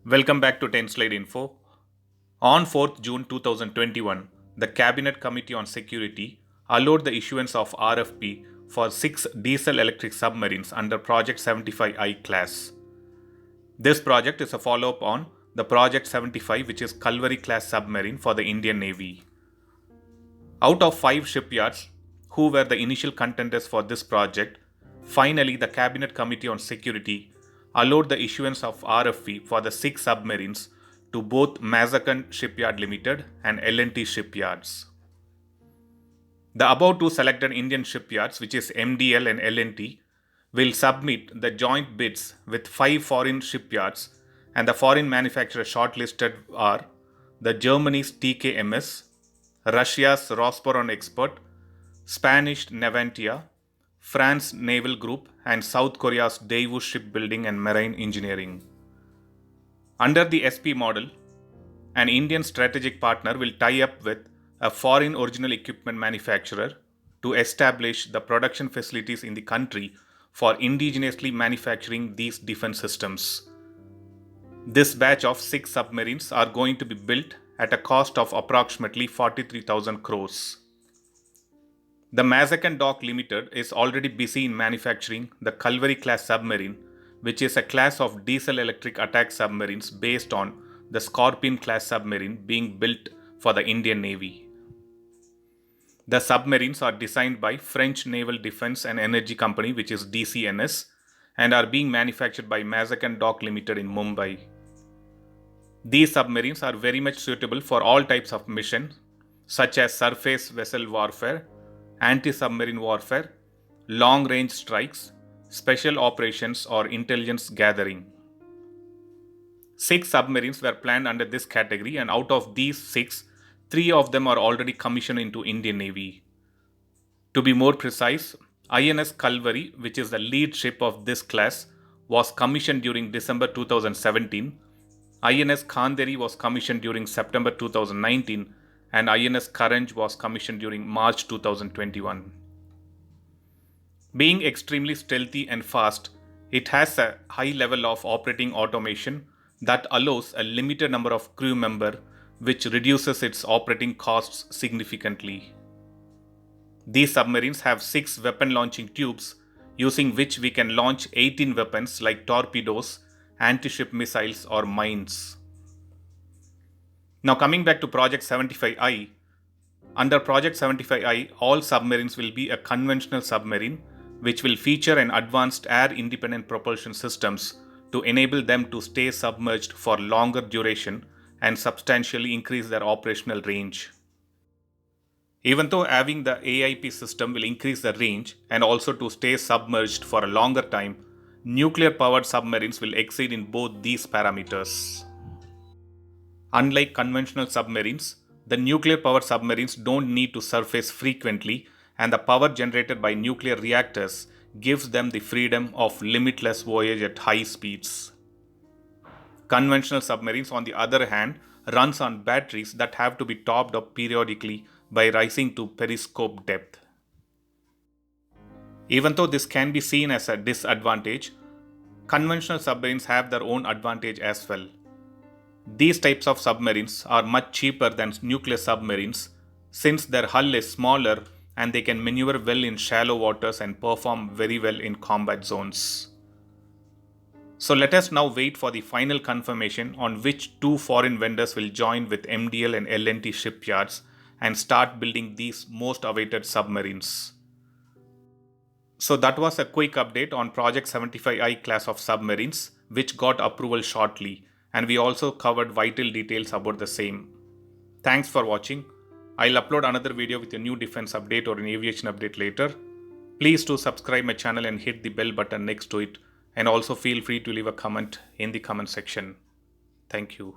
Welcome back to 10 Slide Info. On 4th June 2021, the Cabinet Committee on Security allowed the issuance of RFP for 6 diesel electric submarines under Project 75I class. This project is a follow-up on the Project 75, which is Kalvari class submarine for the Indian Navy. Out of 5 shipyards who were the initial contenders for this project, finally the Cabinet Committee on Security allowed the issuance of RFP for the 6 submarines to both Mazagon Shipyard Limited and L&T shipyards. The above two selected Indian shipyards, which is MDL and L&T, will submit the joint bids with 5 foreign shipyards, and the foreign manufacturers shortlisted are the Germany's TKMS, Russia's Rosporon Expert, Spanish Navantia, France Naval Group, and South Korea's Daewoo Shipbuilding and Marine Engineering. Under the SP model, an Indian strategic partner will tie up with a foreign original equipment manufacturer to establish the production facilities in the country for indigenously manufacturing these defense systems. This batch of 6 submarines are going to be built at a cost of approximately 43,000 crores. The Mazagon Dock Limited is already busy in manufacturing the Kalvari class submarine, which is a class of diesel-electric attack submarines based on the Scorpion class submarine being built for the Indian Navy. The submarines are designed by French Naval Defense and Energy Company, which is DCNS, and are being manufactured by Mazagon Dock Limited in Mumbai. These submarines are very much suitable for all types of missions, such as surface vessel warfare, anti-submarine warfare, long-range strikes, special operations, or intelligence gathering. 6 submarines were planned under this category, and out of these 6, 3 of them are already commissioned into Indian Navy. To be more precise, INS Kalvari, which is the lead ship of this class, was commissioned during December 2017, INS Kanderi was commissioned during September 2019, and INS Karanj was commissioned during March 2021. Being extremely stealthy and fast, it has a high level of operating automation that allows a limited number of crew members, which reduces its operating costs significantly. These submarines have 6 weapon launching tubes, using which we can launch 18 weapons like torpedoes, anti-ship missiles, or mines. Now coming back to Project 75I, under Project 75I, all submarines will be a conventional submarine, which will feature an advanced air-independent propulsion systems to enable them to stay submerged for longer duration and substantially increase their operational range. Even though having the AIP system will increase the range and also to stay submerged for a longer time, nuclear-powered submarines will exceed in both these parameters. Unlike conventional submarines, the nuclear-powered submarines don't need to surface frequently, and the power generated by nuclear reactors gives them the freedom of limitless voyage at high speeds. Conventional submarines, on the other hand, runs on batteries that have to be topped up periodically by rising to periscope depth. Even though this can be seen as a disadvantage, conventional submarines have their own advantage as well. These types of submarines are much cheaper than nuclear submarines since their hull is smaller and they can maneuver well in shallow waters and perform very well in combat zones. So let us now wait for the final confirmation on which 2 foreign vendors will join with MDL and L&T shipyards and start building these most awaited submarines. So that was a quick update on Project 75I class of submarines, which got approval shortly, and we also covered vital details about the same. Thanks for watching. I'll upload another video with a new defense update or an aviation update later. Please do subscribe my channel and hit the bell button next to it, and also feel free to leave a comment in the comment section. Thank you.